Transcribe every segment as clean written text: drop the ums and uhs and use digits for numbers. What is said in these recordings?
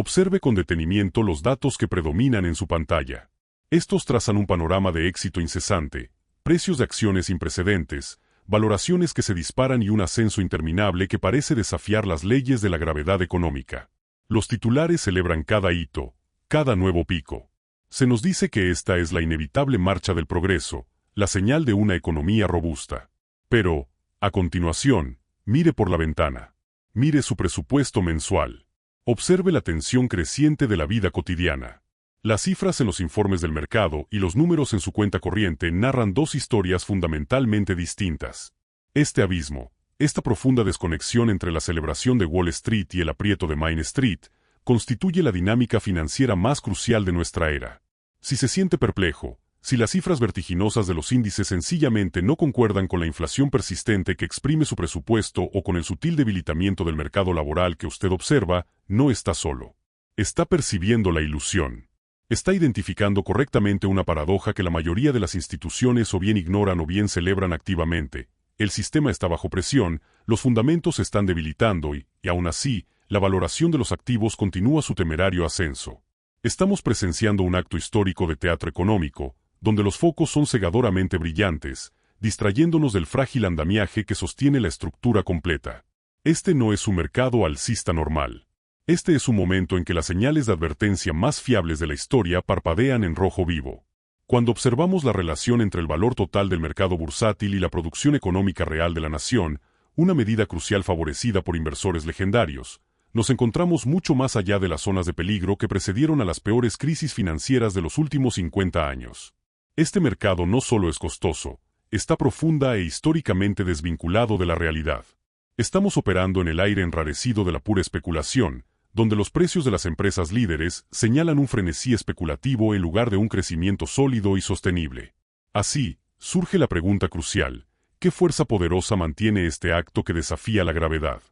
Observe con detenimiento los datos que predominan en su pantalla. Estos trazan un panorama de éxito incesante, precios de acciones sin precedentes, valoraciones que se disparan y un ascenso interminable que parece desafiar las leyes de la gravedad económica. Los titulares celebran cada hito, cada nuevo pico. Se nos dice que esta es la inevitable marcha del progreso, la señal de una economía robusta. Pero, a continuación, mire por la ventana. Mire su presupuesto mensual. Observe la tensión creciente de la vida cotidiana. Las cifras en los informes del mercado y los números en su cuenta corriente narran dos historias fundamentalmente distintas. Este abismo, esta profunda desconexión entre la celebración de Wall Street y el aprieto de Main Street, constituye la dinámica financiera más crucial de nuestra era. Si se siente perplejo, si las cifras vertiginosas de los índices sencillamente no concuerdan con la inflación persistente que exprime su presupuesto o con el sutil debilitamiento del mercado laboral que usted observa, no está solo. Está percibiendo la ilusión. Está identificando correctamente una paradoja que la mayoría de las instituciones o bien ignoran o bien celebran activamente. El sistema está bajo presión, los fundamentos se están debilitando y aún así, la valoración de los activos continúa su temerario ascenso. Estamos presenciando un acto histórico de teatro económico, donde los focos son cegadoramente brillantes, distrayéndonos del frágil andamiaje que sostiene la estructura completa. Este no es un mercado alcista normal. Este es un momento en que las señales de advertencia más fiables de la historia parpadean en rojo vivo. Cuando observamos la relación entre el valor total del mercado bursátil y la producción económica real de la nación, una medida crucial favorecida por inversores legendarios, nos encontramos mucho más allá de las zonas de peligro que precedieron a las peores crisis financieras de los últimos 50 años. Este mercado no solo es costoso, está profunda e históricamente desvinculado de la realidad. Estamos operando en el aire enrarecido de la pura especulación, donde los precios de las empresas líderes señalan un frenesí especulativo en lugar de un crecimiento sólido y sostenible. Así, surge la pregunta crucial: ¿qué fuerza poderosa mantiene este acto que desafía la gravedad?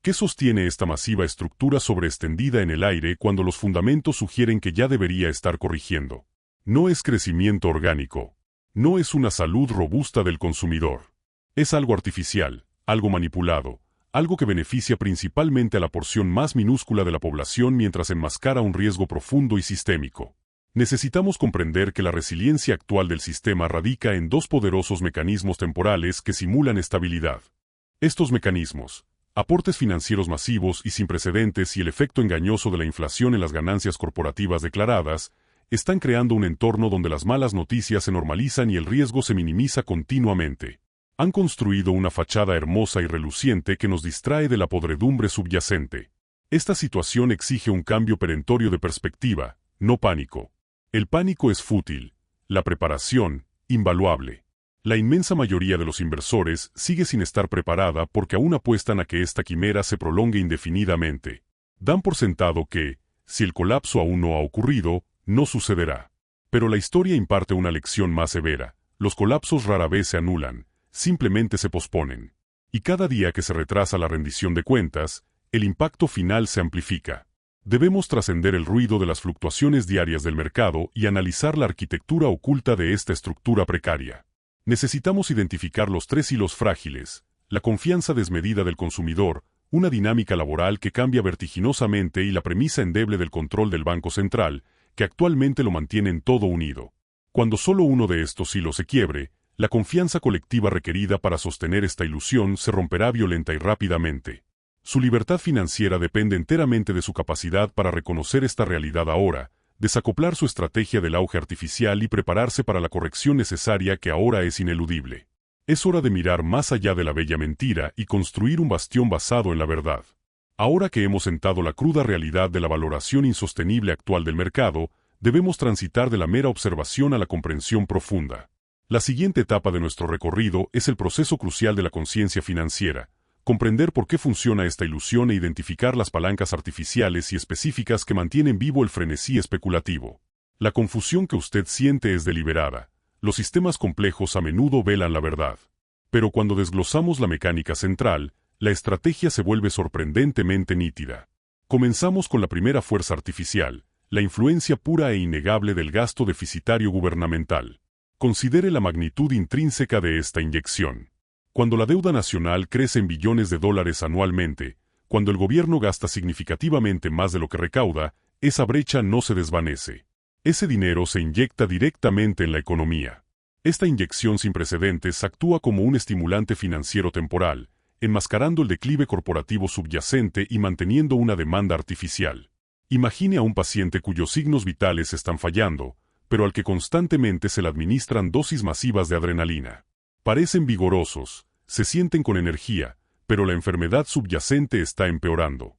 ¿Qué sostiene esta masiva estructura sobreextendida en el aire cuando los fundamentos sugieren que ya debería estar corrigiendo? No es crecimiento orgánico. No es una salud robusta del consumidor. Es algo artificial, algo manipulado, algo que beneficia principalmente a la porción más minúscula de la población mientras enmascara un riesgo profundo y sistémico. Necesitamos comprender que la resiliencia actual del sistema radica en dos poderosos mecanismos temporales que simulan estabilidad. Estos mecanismos, aportes financieros masivos y sin precedentes y el efecto engañoso de la inflación en las ganancias corporativas declaradas, están creando un entorno donde las malas noticias se normalizan y el riesgo se minimiza continuamente. Han construido una fachada hermosa y reluciente que nos distrae de la podredumbre subyacente. Esta situación exige un cambio perentorio de perspectiva, no pánico. El pánico es fútil, la preparación, invaluable. La inmensa mayoría de los inversores sigue sin estar preparada porque aún apuestan a que esta quimera se prolongue indefinidamente. Dan por sentado que, si el colapso aún no ha ocurrido, no sucederá. Pero la historia imparte una lección más severa: los colapsos rara vez se anulan, simplemente se posponen. Y cada día que se retrasa la rendición de cuentas, el impacto final se amplifica. Debemos trascender el ruido de las fluctuaciones diarias del mercado y analizar la arquitectura oculta de esta estructura precaria. Necesitamos identificar los tres hilos frágiles: la confianza desmedida del consumidor, una dinámica laboral que cambia vertiginosamente y la premisa endeble del control del Banco Central, que actualmente lo mantienen todo unido. Cuando solo uno de estos hilos se quiebre, la confianza colectiva requerida para sostener esta ilusión se romperá violenta y rápidamente. Su libertad financiera depende enteramente de su capacidad para reconocer esta realidad ahora, desacoplar su estrategia del auge artificial y prepararse para la corrección necesaria que ahora es ineludible. Es hora de mirar más allá de la bella mentira y construir un bastión basado en la verdad. Ahora que hemos sentado la cruda realidad de la valoración insostenible actual del mercado, debemos transitar de la mera observación a la comprensión profunda. La siguiente etapa de nuestro recorrido es el proceso crucial de la conciencia financiera: comprender por qué funciona esta ilusión e identificar las palancas artificiales y específicas que mantienen vivo el frenesí especulativo. La confusión que usted siente es deliberada. Los sistemas complejos a menudo velan la verdad. Pero cuando desglosamos la mecánica central, la estrategia se vuelve sorprendentemente nítida. Comenzamos con la primera fuerza artificial, la influencia pura e innegable del gasto deficitario gubernamental. Considere la magnitud intrínseca de esta inyección. Cuando la deuda nacional crece en billones de dólares anualmente, Cuando el gobierno gasta significativamente más de lo que recauda, esa brecha no se desvanece. Ese dinero se inyecta directamente en la economía. Esta inyección sin precedentes actúa como un estimulante financiero temporal, enmascarando el declive corporativo subyacente y manteniendo una demanda artificial. Imagine a un paciente cuyos signos vitales están fallando, pero al que constantemente se le administran dosis masivas de adrenalina. Parecen vigorosos, se sienten con energía, pero la enfermedad subyacente está empeorando.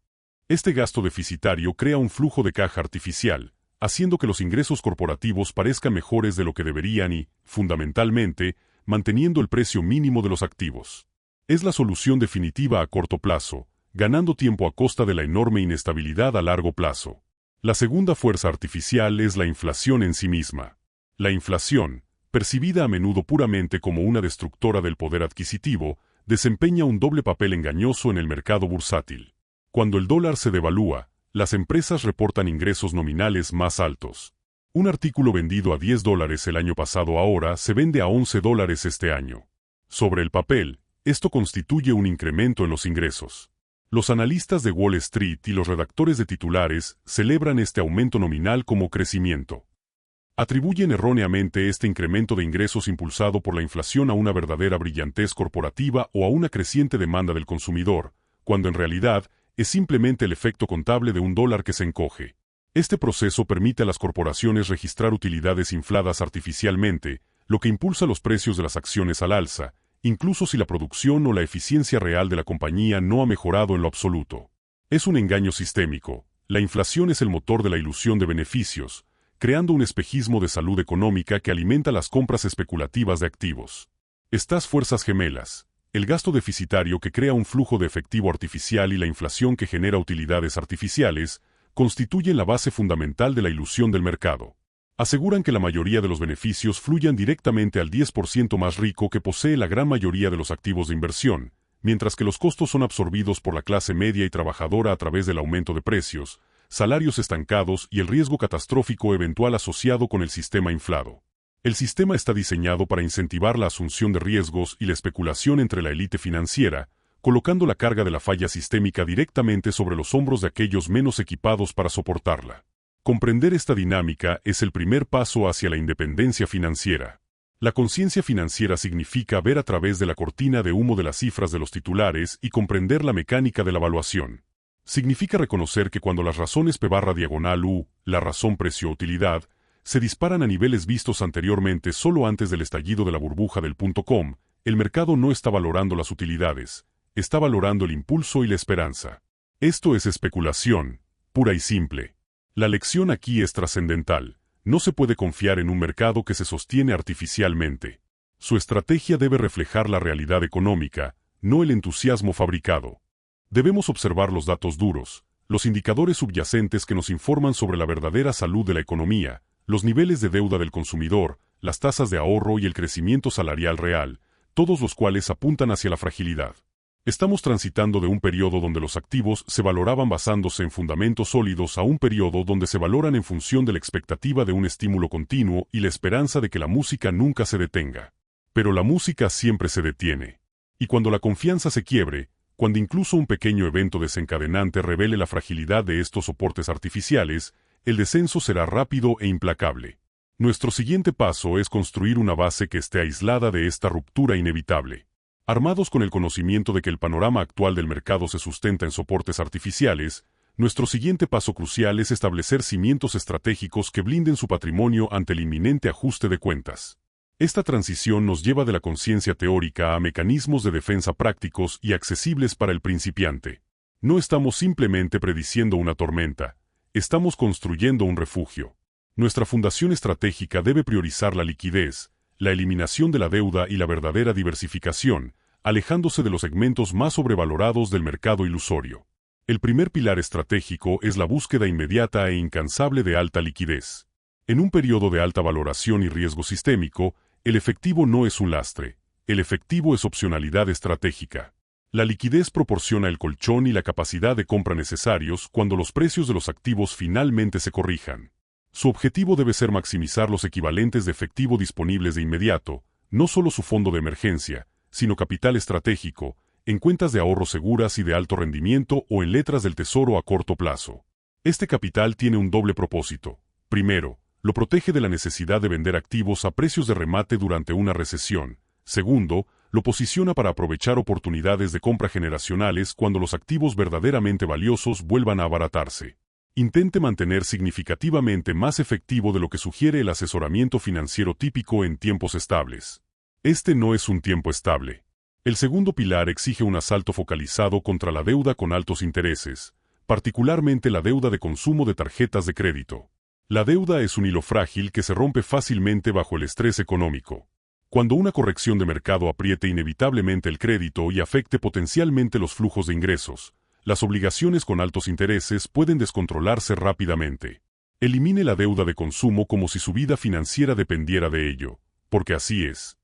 Este gasto deficitario crea un flujo de caja artificial, haciendo que los ingresos corporativos parezcan mejores de lo que deberían y, fundamentalmente, manteniendo el precio mínimo de los activos. Es la solución definitiva a corto plazo, ganando tiempo a costa de la enorme inestabilidad a largo plazo. La segunda fuerza artificial es la inflación en sí misma. La inflación, percibida a menudo puramente como una destructora del poder adquisitivo, desempeña un doble papel engañoso en el mercado bursátil. Cuando el dólar se devalúa, las empresas reportan ingresos nominales más altos. Un artículo vendido a $10 el año pasado ahora se vende a $11 este año. Sobre el papel, esto constituye un incremento en los ingresos. Los analistas de Wall Street y los redactores de titulares celebran este aumento nominal como crecimiento. Atribuyen erróneamente este incremento de ingresos impulsado por la inflación a una verdadera brillantez corporativa o a una creciente demanda del consumidor, cuando en realidad es simplemente el efecto contable de un dólar que se encoge. Este proceso permite a las corporaciones registrar utilidades infladas artificialmente, lo que impulsa los precios de las acciones al alza, incluso si la producción o la eficiencia real de la compañía no ha mejorado en lo absoluto. Es un engaño sistémico. La inflación es el motor de la ilusión de beneficios, creando un espejismo de salud económica que alimenta las compras especulativas de activos. Estas fuerzas gemelas, el gasto deficitario que crea un flujo de efectivo artificial y la inflación que genera utilidades artificiales, constituyen la base fundamental de la ilusión del mercado. Aseguran que la mayoría de los beneficios fluyan directamente al 10% más rico que posee la gran mayoría de los activos de inversión, mientras que los costos son absorbidos por la clase media y trabajadora a través del aumento de precios, salarios estancados y el riesgo catastrófico eventual asociado con el sistema inflado. El sistema está diseñado para incentivar la asunción de riesgos y la especulación entre la élite financiera, colocando la carga de la falla sistémica directamente sobre los hombros de aquellos menos equipados para soportarla. Comprender esta dinámica es el primer paso hacia la independencia financiera. La conciencia financiera significa ver a través de la cortina de humo de las cifras de los titulares y comprender la mecánica de la valuación. Significa reconocer que cuando las razones P/U, la razón precio-utilidad, se disparan a niveles vistos anteriormente solo antes del estallido de la burbuja del .com, el mercado no está valorando las utilidades, está valorando el impulso y la esperanza. Esto es especulación, pura y simple. La lección aquí es trascendental. No se puede confiar en un mercado que se sostiene artificialmente. Su estrategia debe reflejar la realidad económica, no el entusiasmo fabricado. Debemos observar los datos duros, los indicadores subyacentes que nos informan sobre la verdadera salud de la economía, los niveles de deuda del consumidor, las tasas de ahorro y el crecimiento salarial real, todos los cuales apuntan hacia la fragilidad. Estamos transitando de un periodo donde los activos se valoraban basándose en fundamentos sólidos a un periodo donde se valoran en función de la expectativa de un estímulo continuo y la esperanza de que la música nunca se detenga. Pero la música siempre se detiene. Y cuando la confianza se quiebre, cuando incluso un pequeño evento desencadenante revele la fragilidad de estos soportes artificiales, el descenso será rápido e implacable. Nuestro siguiente paso es construir una base que esté aislada de esta ruptura inevitable. Armados con el conocimiento de que el panorama actual del mercado se sustenta en soportes artificiales, nuestro siguiente paso crucial es establecer cimientos estratégicos que blinden su patrimonio ante el inminente ajuste de cuentas. Esta transición nos lleva de la conciencia teórica a mecanismos de defensa prácticos y accesibles para el principiante. No estamos simplemente prediciendo una tormenta, estamos construyendo un refugio. Nuestra fundación estratégica debe priorizar la liquidez, la eliminación de la deuda y la verdadera diversificación, alejándose de los segmentos más sobrevalorados del mercado ilusorio. El primer pilar estratégico es la búsqueda inmediata e incansable de alta liquidez. En un periodo de alta valoración y riesgo sistémico, el efectivo no es un lastre, el efectivo es opcionalidad estratégica. La liquidez proporciona el colchón y la capacidad de compra necesarios cuando los precios de los activos finalmente se corrijan. Su objetivo debe ser maximizar los equivalentes de efectivo disponibles de inmediato, no solo su fondo de emergencia, sino capital estratégico, en cuentas de ahorro seguras y de alto rendimiento o en letras del tesoro a corto plazo. Este capital tiene un doble propósito. Primero, lo protege de la necesidad de vender activos a precios de remate durante una recesión. Segundo, lo posiciona para aprovechar oportunidades de compra generacionales cuando los activos verdaderamente valiosos vuelvan a abaratarse. Intente mantener significativamente más efectivo de lo que sugiere el asesoramiento financiero típico en tiempos estables. Este no es un tiempo estable. El segundo pilar exige un asalto focalizado contra la deuda con altos intereses, particularmente la deuda de consumo de tarjetas de crédito. La deuda es un hilo frágil que se rompe fácilmente bajo el estrés económico. Cuando una corrección de mercado apriete inevitablemente el crédito y afecte potencialmente los flujos de ingresos, las obligaciones con altos intereses pueden descontrolarse rápidamente. Elimine la deuda de consumo como si su vida financiera dependiera de ello, porque así es.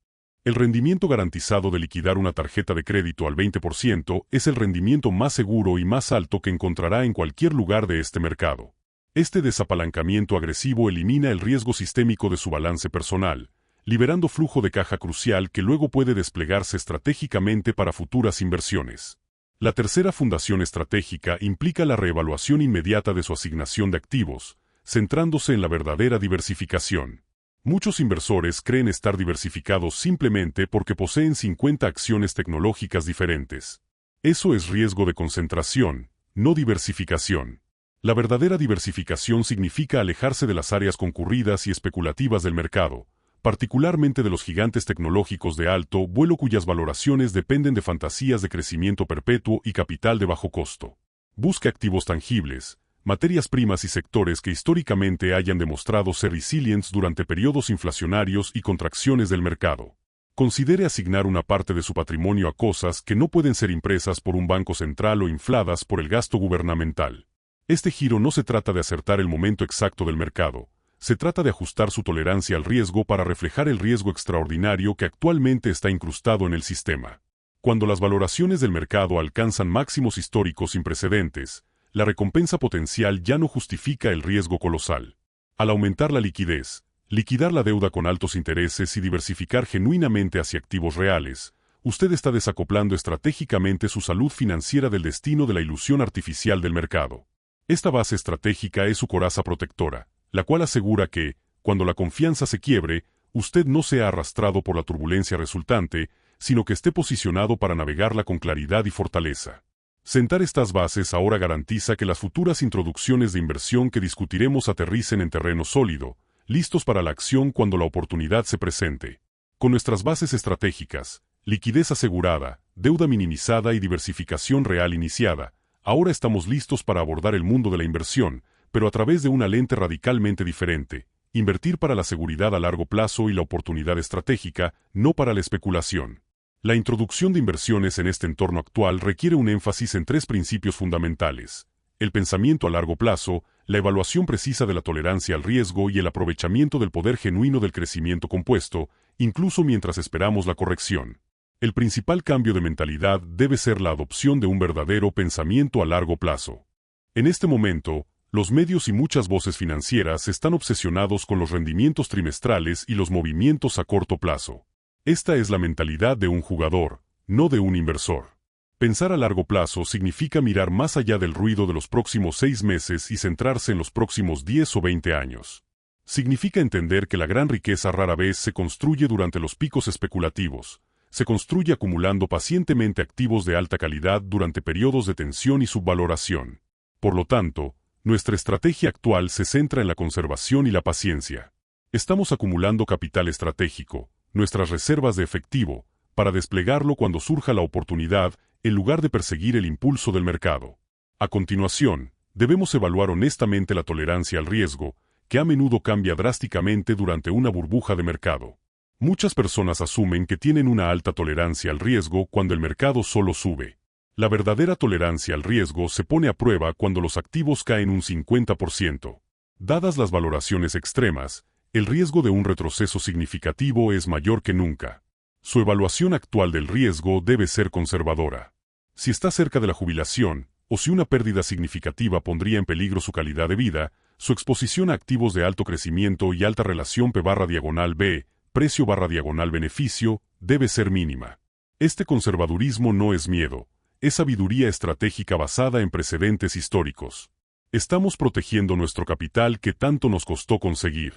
El rendimiento garantizado de liquidar una tarjeta de crédito al 20% es el rendimiento más seguro y más alto que encontrará en cualquier lugar de este mercado. Este desapalancamiento agresivo elimina el riesgo sistémico de su balance personal, liberando flujo de caja crucial que luego puede desplegarse estratégicamente para futuras inversiones. La tercera fundación estratégica implica la reevaluación inmediata de su asignación de activos, centrándose en la verdadera diversificación. Muchos inversores creen estar diversificados simplemente porque poseen 50 acciones tecnológicas diferentes. Eso es riesgo de concentración, no diversificación. La verdadera diversificación significa alejarse de las áreas concurridas y especulativas del mercado, particularmente de los gigantes tecnológicos de alto vuelo cuyas valoraciones dependen de fantasías de crecimiento perpetuo y capital de bajo costo. Busque activos tangibles, materias primas y sectores que históricamente hayan demostrado ser resilientes durante periodos inflacionarios y contracciones del mercado. Considere asignar una parte de su patrimonio a cosas que no pueden ser impresas por un banco central o infladas por el gasto gubernamental. Este giro no se trata de acertar el momento exacto del mercado, se trata de ajustar su tolerancia al riesgo para reflejar el riesgo extraordinario que actualmente está incrustado en el sistema. Cuando las valoraciones del mercado alcanzan máximos históricos sin precedentes, la recompensa potencial ya no justifica el riesgo colosal. Al aumentar la liquidez, liquidar la deuda con altos intereses y diversificar genuinamente hacia activos reales, usted está desacoplando estratégicamente su salud financiera del destino de la ilusión artificial del mercado. Esta base estratégica es su coraza protectora, la cual asegura que, cuando la confianza se quiebre, usted no sea arrastrado por la turbulencia resultante, sino que esté posicionado para navegarla con claridad y fortaleza. Sentar estas bases ahora garantiza que las futuras introducciones de inversión que discutiremos aterricen en terreno sólido, listos para la acción cuando la oportunidad se presente. Con nuestras bases estratégicas, liquidez asegurada, deuda minimizada y diversificación real iniciada, ahora estamos listos para abordar el mundo de la inversión, pero a través de una lente radicalmente diferente, invertir para la seguridad a largo plazo y la oportunidad estratégica, no para la especulación. La introducción de inversiones en este entorno actual requiere un énfasis en tres principios fundamentales: el pensamiento a largo plazo, la evaluación precisa de la tolerancia al riesgo y el aprovechamiento del poder genuino del crecimiento compuesto, incluso mientras esperamos la corrección. El principal cambio de mentalidad debe ser la adopción de un verdadero pensamiento a largo plazo. En este momento, los medios y muchas voces financieras están obsesionados con los rendimientos trimestrales y los movimientos a corto plazo. Esta es la mentalidad de un jugador, no de un inversor. Pensar a largo plazo significa mirar más allá del ruido de los próximos 6 meses y centrarse en los próximos 10 o 20 años. Significa entender que la gran riqueza rara vez se construye durante los picos especulativos, se construye acumulando pacientemente activos de alta calidad durante periodos de tensión y subvaloración. Por lo tanto, nuestra estrategia actual se centra en la conservación y la paciencia. Estamos acumulando capital estratégico, nuestras reservas de efectivo, para desplegarlo cuando surja la oportunidad, en lugar de perseguir el impulso del mercado. A continuación, debemos evaluar honestamente la tolerancia al riesgo, que a menudo cambia drásticamente durante una burbuja de mercado. Muchas personas asumen que tienen una alta tolerancia al riesgo cuando el mercado solo sube. La verdadera tolerancia al riesgo se pone a prueba cuando los activos caen un 50%. Dadas las valoraciones extremas, el riesgo de un retroceso significativo es mayor que nunca. Su evaluación actual del riesgo debe ser conservadora. Si está cerca de la jubilación, o si una pérdida significativa pondría en peligro su calidad de vida, su exposición a activos de alto crecimiento y alta relación P/B, precio/beneficio, debe ser mínima. Este conservadurismo no es miedo, es sabiduría estratégica basada en precedentes históricos. Estamos protegiendo nuestro capital que tanto nos costó conseguir.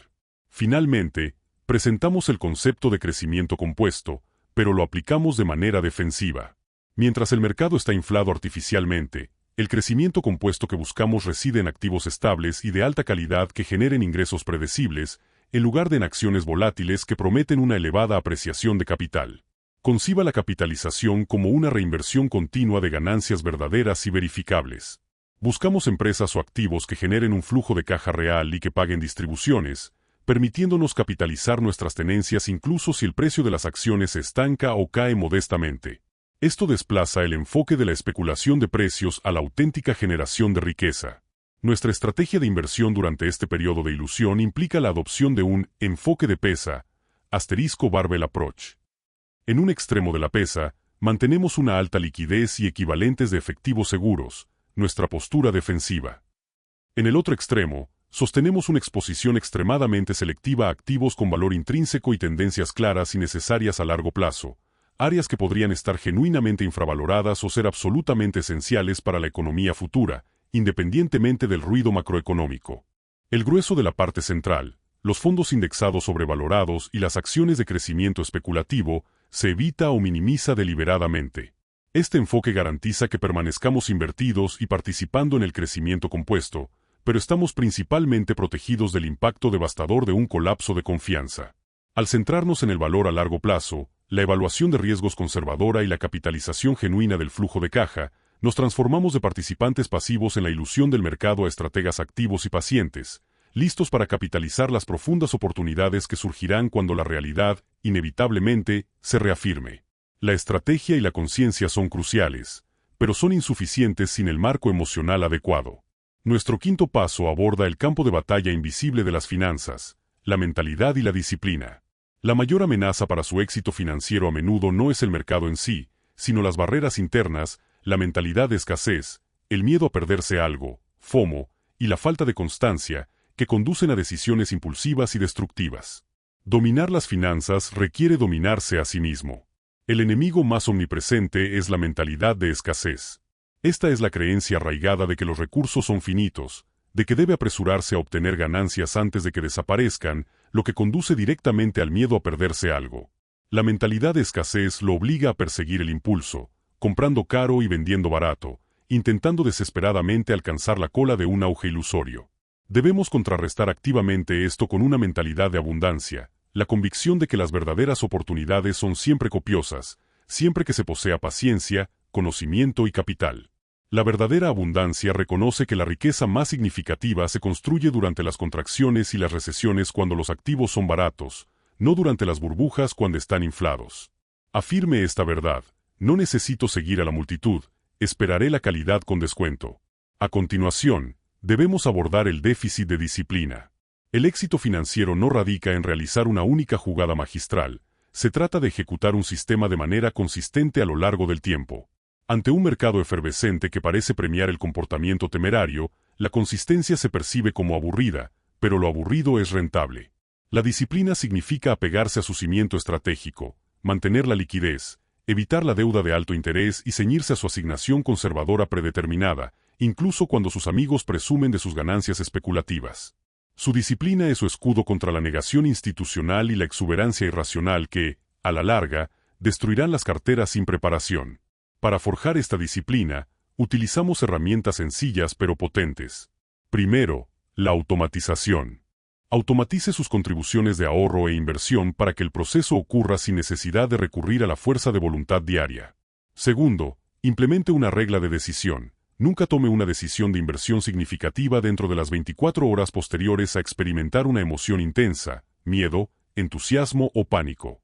Finalmente, presentamos el concepto de crecimiento compuesto, pero lo aplicamos de manera defensiva. Mientras el mercado está inflado artificialmente, el crecimiento compuesto que buscamos reside en activos estables y de alta calidad que generen ingresos predecibles, en lugar de en acciones volátiles que prometen una elevada apreciación de capital. Conciba la capitalización como una reinversión continua de ganancias verdaderas y verificables. Buscamos empresas o activos que generen un flujo de caja real y que paguen distribuciones, permitiéndonos capitalizar nuestras tenencias incluso si el precio de las acciones se estanca o cae modestamente. Esto desplaza el enfoque de la especulación de precios a la auténtica generación de riqueza. Nuestra estrategia de inversión durante este periodo de ilusión implica la adopción de un enfoque de pesa, *barbell approach. En un extremo de la pesa, mantenemos una alta liquidez y equivalentes de efectivos seguros, nuestra postura defensiva. En el otro extremo, sostenemos una exposición extremadamente selectiva a activos con valor intrínseco y tendencias claras y necesarias a largo plazo, áreas que podrían estar genuinamente infravaloradas o ser absolutamente esenciales para la economía futura, independientemente del ruido macroeconómico. El grueso de la parte central, los fondos indexados sobrevalorados y las acciones de crecimiento especulativo, se evita o minimiza deliberadamente. Este enfoque garantiza que permanezcamos invertidos y participando en el crecimiento compuesto, pero estamos principalmente protegidos del impacto devastador de un colapso de confianza. Al centrarnos en el valor a largo plazo, la evaluación de riesgos conservadora y la capitalización genuina del flujo de caja, nos transformamos de participantes pasivos en la ilusión del mercado a estrategas activos y pacientes, listos para capitalizar las profundas oportunidades que surgirán cuando la realidad, inevitablemente, se reafirme. La estrategia y la conciencia son cruciales, pero son insuficientes sin el marco emocional adecuado. Nuestro quinto paso aborda el campo de batalla invisible de las finanzas, la mentalidad y la disciplina. La mayor amenaza para su éxito financiero a menudo no es el mercado en sí, sino las barreras internas, la mentalidad de escasez, el miedo a perderse algo, FOMO, y la falta de constancia, que conducen a decisiones impulsivas y destructivas. Dominar las finanzas requiere dominarse a sí mismo. El enemigo más omnipresente es la mentalidad de escasez. Esta es la creencia arraigada de que los recursos son finitos, de que debe apresurarse a obtener ganancias antes de que desaparezcan, lo que conduce directamente al miedo a perderse algo. La mentalidad de escasez lo obliga a perseguir el impulso, comprando caro y vendiendo barato, intentando desesperadamente alcanzar la cola de un auge ilusorio. Debemos contrarrestar activamente esto con una mentalidad de abundancia, la convicción de que las verdaderas oportunidades son siempre copiosas, siempre que se posea paciencia, conocimiento y capital. La verdadera abundancia reconoce que la riqueza más significativa se construye durante las contracciones y las recesiones cuando los activos son baratos, no durante las burbujas cuando están inflados. Afirme esta verdad: no necesito seguir a la multitud, esperaré la calidad con descuento. A continuación, debemos abordar el déficit de disciplina. El éxito financiero no radica en realizar una única jugada magistral, se trata de ejecutar un sistema de manera consistente a lo largo del tiempo. Ante un mercado efervescente que parece premiar el comportamiento temerario, la consistencia se percibe como aburrida, pero lo aburrido es rentable. La disciplina significa apegarse a su cimiento estratégico, mantener la liquidez, evitar la deuda de alto interés y ceñirse a su asignación conservadora predeterminada, incluso cuando sus amigos presumen de sus ganancias especulativas. Su disciplina es su escudo contra la negación institucional y la exuberancia irracional que, a la larga, destruirán las carteras sin preparación. Para forjar esta disciplina, utilizamos herramientas sencillas pero potentes. Primero, la automatización. Automatice sus contribuciones de ahorro e inversión para que el proceso ocurra sin necesidad de recurrir a la fuerza de voluntad diaria. Segundo, implemente una regla de decisión. Nunca tome una decisión de inversión significativa dentro de las 24 horas posteriores a experimentar una emoción intensa, miedo, entusiasmo o pánico.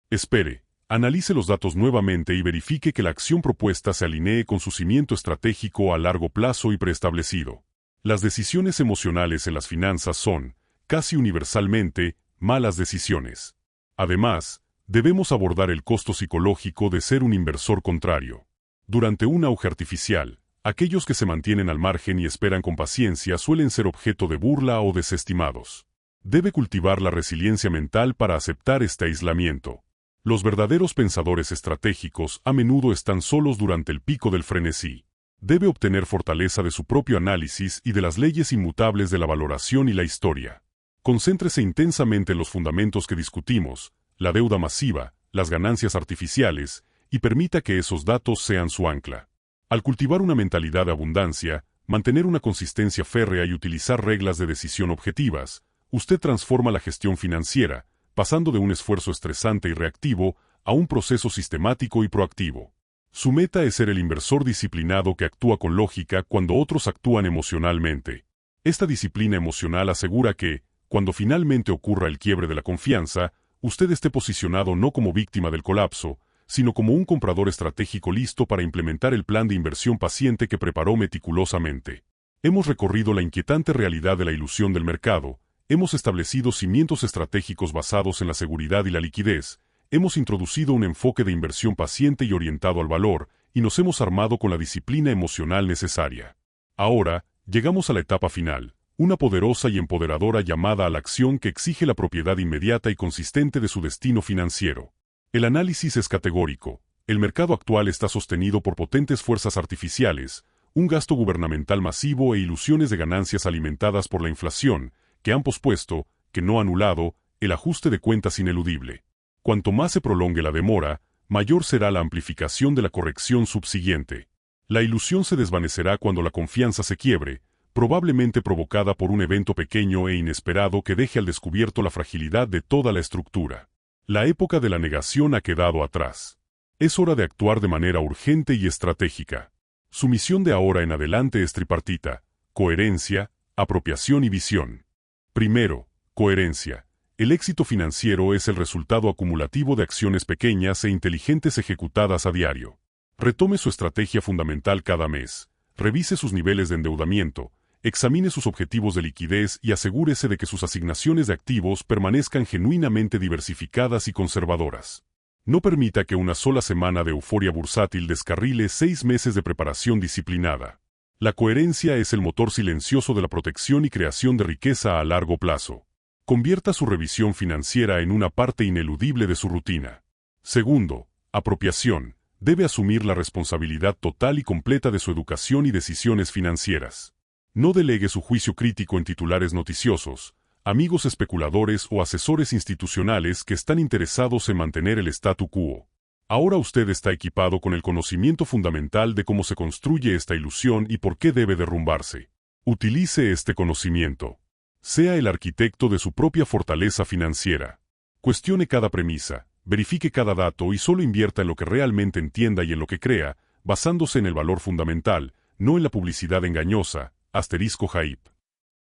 Espere, analice los datos nuevamente y verifique que la acción propuesta se alinee con su cimiento estratégico a largo plazo y preestablecido. Las decisiones emocionales en las finanzas son, casi universalmente, malas decisiones. Además, debemos abordar el costo psicológico de ser un inversor contrario. Durante un auge artificial, aquellos que se mantienen al margen y esperan con paciencia suelen ser objeto de burla o desestimados. Debe cultivar la resiliencia mental para aceptar este aislamiento. Los verdaderos pensadores estratégicos a menudo están solos durante el pico del frenesí. Debe obtener fortaleza de su propio análisis y de las leyes inmutables de la valoración y la historia. Concéntrese intensamente en los fundamentos que discutimos, la deuda masiva, las ganancias artificiales, y permita que esos datos sean su ancla. Al cultivar una mentalidad de abundancia, mantener una consistencia férrea y utilizar reglas de decisión objetivas, usted transforma la gestión financiera, pasando de un esfuerzo estresante y reactivo a un proceso sistemático y proactivo. Su meta es ser el inversor disciplinado que actúa con lógica cuando otros actúan emocionalmente. Esta disciplina emocional asegura que, cuando finalmente ocurra el quiebre de la confianza, usted esté posicionado no como víctima del colapso, sino como un comprador estratégico listo para implementar el plan de inversión paciente que preparó meticulosamente. Hemos recorrido la inquietante realidad de la ilusión del mercado, hemos establecido cimientos estratégicos basados en la seguridad y la liquidez, hemos introducido un enfoque de inversión paciente y orientado al valor, y nos hemos armado con la disciplina emocional necesaria. Ahora, llegamos a la etapa final, una poderosa y empoderadora llamada a la acción que exige la propiedad inmediata y consistente de su destino financiero. El análisis es categórico. El mercado actual está sostenido por potentes fuerzas artificiales, un gasto gubernamental masivo e ilusiones de ganancias alimentadas por la inflación, que han pospuesto, que no anulado, el ajuste de cuentas ineludible. Cuanto más se prolongue la demora, mayor será la amplificación de la corrección subsiguiente. La ilusión se desvanecerá cuando la confianza se quiebre, probablemente provocada por un evento pequeño e inesperado que deje al descubierto la fragilidad de toda la estructura. La época de la negación ha quedado atrás. Es hora de actuar de manera urgente y estratégica. Su misión de ahora en adelante es tripartita: coherencia, apropiación y visión. Primero, coherencia. El éxito financiero es el resultado acumulativo de acciones pequeñas e inteligentes ejecutadas a diario. Retome su estrategia fundamental cada mes, revise sus niveles de endeudamiento, examine sus objetivos de liquidez y asegúrese de que sus asignaciones de activos permanezcan genuinamente diversificadas y conservadoras. No permita que una sola semana de euforia bursátil descarrile 6 meses de preparación disciplinada. La coherencia es el motor silencioso de la protección y creación de riqueza a largo plazo. Convierta su revisión financiera en una parte ineludible de su rutina. Segundo, apropiación. Debe asumir la responsabilidad total y completa de su educación y decisiones financieras. No delegue su juicio crítico en titulares noticiosos, amigos especuladores o asesores institucionales que están interesados en mantener el statu quo. Ahora usted está equipado con el conocimiento fundamental de cómo se construye esta ilusión y por qué debe derrumbarse. Utilice este conocimiento. Sea el arquitecto de su propia fortaleza financiera. Cuestione cada premisa, verifique cada dato y solo invierta en lo que realmente entienda y en lo que crea, basándose en el valor fundamental, no en la publicidad engañosa. *hype.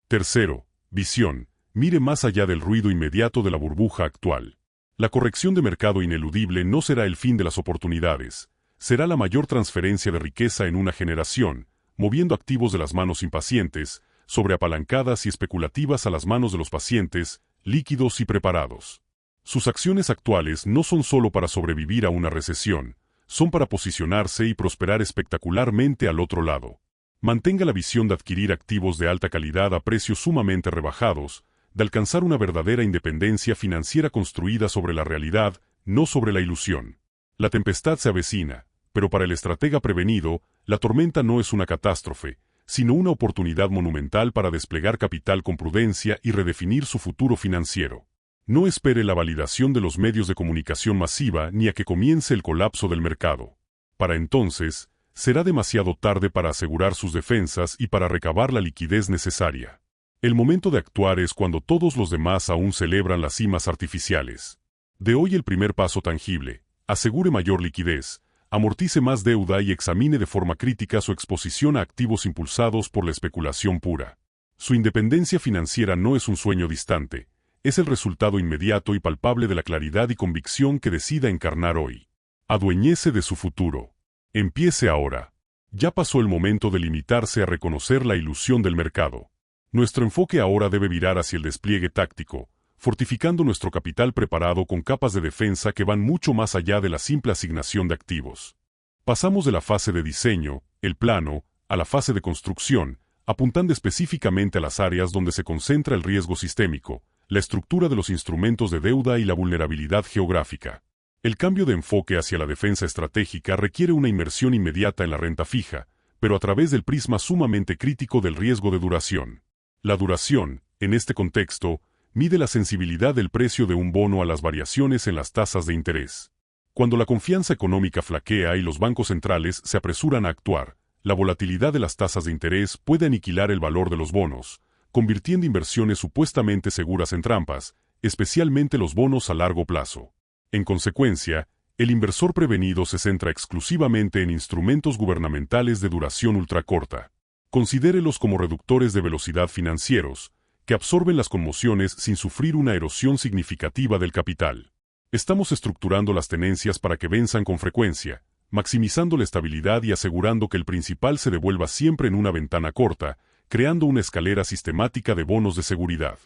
Tercero, visión. Mire más allá del ruido inmediato de la burbuja actual. La corrección de mercado ineludible no será el fin de las oportunidades, será la mayor transferencia de riqueza en una generación, moviendo activos de las manos impacientes, sobreapalancadas y especulativas a las manos de los pacientes, líquidos y preparados. Sus acciones actuales no son solo para sobrevivir a una recesión, son para posicionarse y prosperar espectacularmente al otro lado. Mantenga la visión de adquirir activos de alta calidad a precios sumamente rebajados, de alcanzar una verdadera independencia financiera construida sobre la realidad, no sobre la ilusión. La tempestad se avecina, pero para el estratega prevenido, la tormenta no es una catástrofe, sino una oportunidad monumental para desplegar capital con prudencia y redefinir su futuro financiero. No espere la validación de los medios de comunicación masiva ni a que comience el colapso del mercado. Para entonces, será demasiado tarde para asegurar sus defensas y para recabar la liquidez necesaria. El momento de actuar es cuando todos los demás aún celebran las cimas artificiales. De hoy el primer paso tangible: asegure mayor liquidez, amortice más deuda y examine de forma crítica su exposición a activos impulsados por la especulación pura. Su independencia financiera no es un sueño distante, es el resultado inmediato y palpable de la claridad y convicción que decida encarnar hoy. Adueñese de su futuro. Empiece ahora. Ya pasó el momento de limitarse a reconocer la ilusión del mercado. Nuestro enfoque ahora debe virar hacia el despliegue táctico, fortificando nuestro capital preparado con capas de defensa que van mucho más allá de la simple asignación de activos. Pasamos de la fase de diseño, el plano, a la fase de construcción, apuntando específicamente a las áreas donde se concentra el riesgo sistémico, la estructura de los instrumentos de deuda y la vulnerabilidad geográfica. El cambio de enfoque hacia la defensa estratégica requiere una inmersión inmediata en la renta fija, pero a través del prisma sumamente crítico del riesgo de duración. La duración, en este contexto, mide la sensibilidad del precio de un bono a las variaciones en las tasas de interés. Cuando la confianza económica flaquea y los bancos centrales se apresuran a actuar, la volatilidad de las tasas de interés puede aniquilar el valor de los bonos, convirtiendo inversiones supuestamente seguras en trampas, especialmente los bonos a largo plazo. En consecuencia, el inversor prevenido se centra exclusivamente en instrumentos gubernamentales de duración ultracorta. Considérelos como reductores de velocidad financieros, que absorben las conmociones sin sufrir una erosión significativa del capital. Estamos estructurando las tenencias para que venzan con frecuencia, maximizando la estabilidad y asegurando que el principal se devuelva siempre en una ventana corta, creando una escalera sistemática de bonos de seguridad.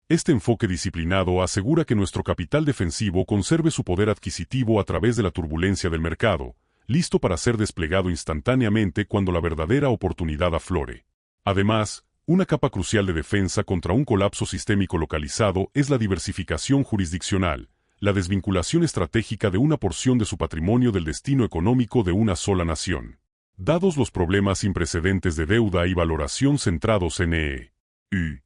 Este enfoque disciplinado asegura que nuestro capital defensivo conserve su poder adquisitivo a través de la turbulencia del mercado, listo para ser desplegado instantáneamente cuando la verdadera oportunidad aflore. Además, una capa crucial de defensa contra un colapso sistémico localizado es la diversificación jurisdiccional, la desvinculación estratégica de una porción de su patrimonio del destino económico de una sola nación. Dados los problemas sin precedentes de deuda y valoración centrados en EU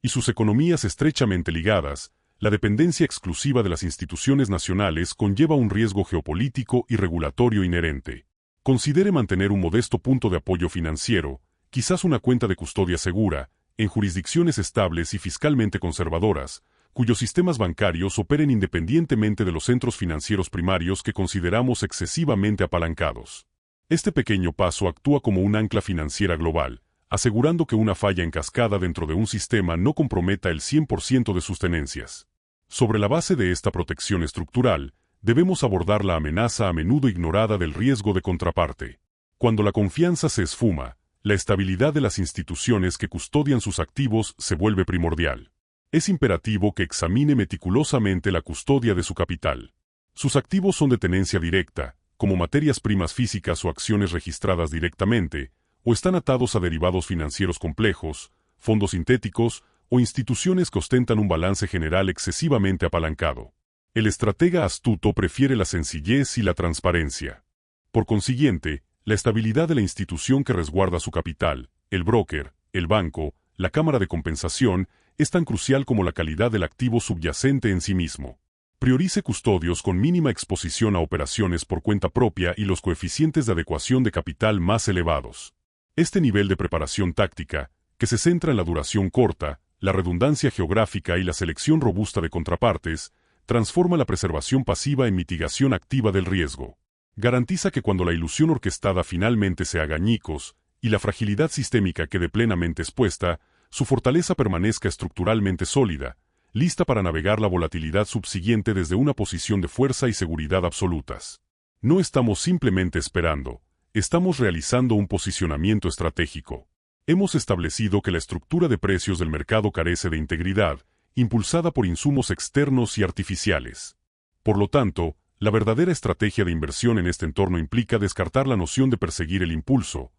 y sus economías estrechamente ligadas, la dependencia exclusiva de las instituciones nacionales conlleva un riesgo geopolítico y regulatorio inherente. Considere mantener un modesto punto de apoyo financiero, quizás una cuenta de custodia segura, en jurisdicciones estables y fiscalmente conservadoras, cuyos sistemas bancarios operen independientemente de los centros financieros primarios que consideramos excesivamente apalancados. Este pequeño paso actúa como un ancla financiera global, asegurando que una falla en cascada dentro de un sistema no comprometa el 100% de sus tenencias. Sobre la base de esta protección estructural, debemos abordar la amenaza a menudo ignorada del riesgo de contraparte. Cuando la confianza se esfuma, la estabilidad de las instituciones que custodian sus activos se vuelve primordial. Es imperativo que examine meticulosamente la custodia de su capital. Sus activos son de tenencia directa, como materias primas físicas o acciones registradas directamente, o están atados a derivados financieros complejos, fondos sintéticos o instituciones que ostentan un balance general excesivamente apalancado. El estratega astuto prefiere la sencillez y la transparencia. Por consiguiente, la estabilidad de la institución que resguarda su capital, el broker, el banco, la cámara de compensación, es tan crucial como la calidad del activo subyacente en sí mismo. Priorice custodios con mínima exposición a operaciones por cuenta propia y los coeficientes de adecuación de capital más elevados. Este nivel de preparación táctica, que se centra en la duración corta, la redundancia geográfica y la selección robusta de contrapartes, transforma la preservación pasiva en mitigación activa del riesgo. Garantiza que cuando la ilusión orquestada finalmente se haga añicos y la fragilidad sistémica quede plenamente expuesta, su fortaleza permanezca estructuralmente sólida, lista para navegar la volatilidad subsiguiente desde una posición de fuerza y seguridad absolutas. No estamos simplemente esperando. Estamos realizando un posicionamiento estratégico. Hemos establecido que la estructura de precios del mercado carece de integridad, impulsada por insumos externos y artificiales. Por lo tanto, la verdadera estrategia de inversión en este entorno implica descartar la noción de perseguir el impulso,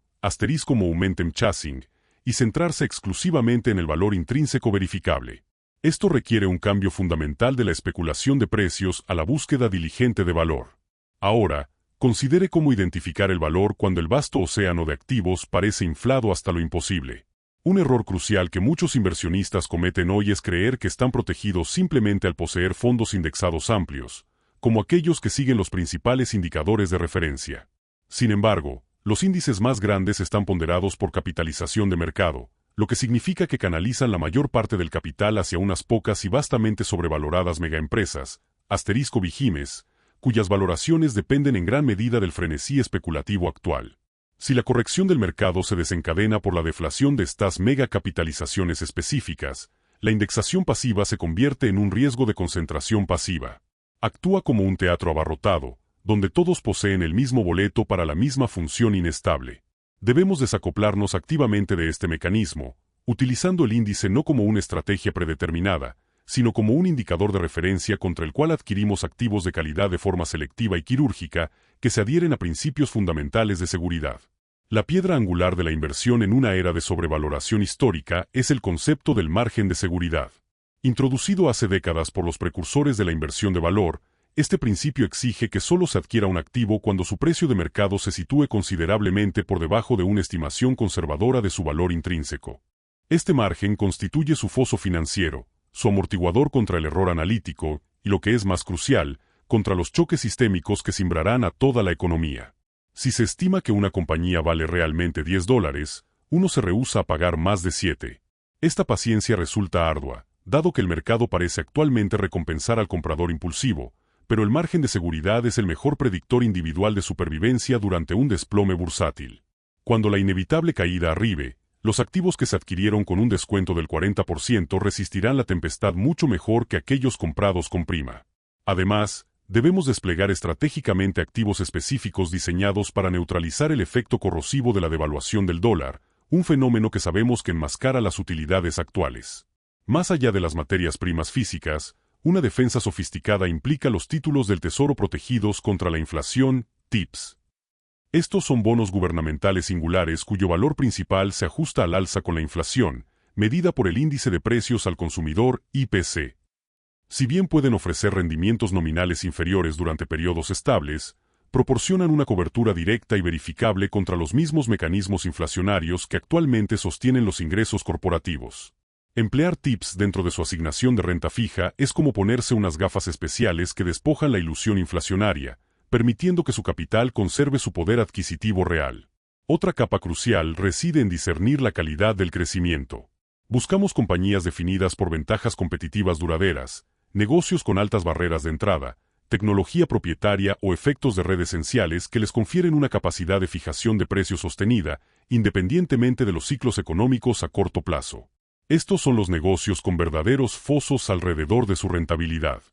*momentum chasing, y centrarse exclusivamente en el valor intrínseco verificable. Esto requiere un cambio fundamental de la especulación de precios a la búsqueda diligente de valor. Ahora, considere cómo identificar el valor cuando el vasto océano de activos parece inflado hasta lo imposible. Un error crucial que muchos inversionistas cometen hoy es creer que están protegidos simplemente al poseer fondos indexados amplios, como aquellos que siguen los principales indicadores de referencia. Sin embargo, los índices más grandes están ponderados por capitalización de mercado, lo que significa que canalizan la mayor parte del capital hacia unas pocas y vastamente sobrevaloradas megaempresas, *vigimes, cuyas valoraciones dependen en gran medida del frenesí especulativo actual. Si la corrección del mercado se desencadena por la deflación de estas megacapitalizaciones específicas, la indexación pasiva se convierte en un riesgo de concentración pasiva. Actúa como un teatro abarrotado, donde todos poseen el mismo boleto para la misma función inestable. Debemos desacoplarnos activamente de este mecanismo, utilizando el índice no como una estrategia predeterminada, sino como un indicador de referencia contra el cual adquirimos activos de calidad de forma selectiva y quirúrgica que se adhieren a principios fundamentales de seguridad. La piedra angular de la inversión en una era de sobrevaloración histórica es el concepto del margen de seguridad. Introducido hace décadas por los precursores de la inversión de valor, Este principio exige que solo se adquiera un activo cuando su precio de mercado se sitúe considerablemente por debajo de una estimación conservadora de su valor intrínseco. Este margen constituye su foso financiero, su amortiguador contra el error analítico y, lo que es más crucial, contra los choques sistémicos que cimbrarán a toda la economía. Si se estima que una compañía vale realmente $10, uno se rehúsa a pagar más de 7. Esta paciencia resulta ardua, dado que el mercado parece actualmente recompensar al comprador impulsivo, pero el margen de seguridad es el mejor predictor individual de supervivencia durante un desplome bursátil. Cuando la inevitable caída arribe, los activos que se adquirieron con un descuento del 40% resistirán la tempestad mucho mejor que aquellos comprados con prima. Además, debemos desplegar estratégicamente activos específicos diseñados para neutralizar el efecto corrosivo de la devaluación del dólar, un fenómeno que sabemos que enmascara las utilidades actuales. Más allá de las materias primas físicas, una defensa sofisticada implica los títulos del Tesoro protegidos contra la inflación, TIPS. Estos son bonos gubernamentales singulares cuyo valor principal se ajusta al alza con la inflación, medida por el índice de precios al consumidor, IPC. Si bien pueden ofrecer rendimientos nominales inferiores durante periodos estables, proporcionan una cobertura directa y verificable contra los mismos mecanismos inflacionarios que actualmente sostienen los ingresos corporativos. Emplear TIPS dentro de su asignación de renta fija es como ponerse unas gafas especiales que despojan la ilusión inflacionaria, permitiendo que su capital conserve su poder adquisitivo real. Otra capa crucial reside en discernir la calidad del crecimiento. Buscamos compañías definidas por ventajas competitivas duraderas, negocios con altas barreras de entrada, tecnología propietaria o efectos de red esenciales que les confieren una capacidad de fijación de precios sostenida, independientemente de los ciclos económicos a corto plazo. Estos son los negocios con verdaderos fosos alrededor de su rentabilidad.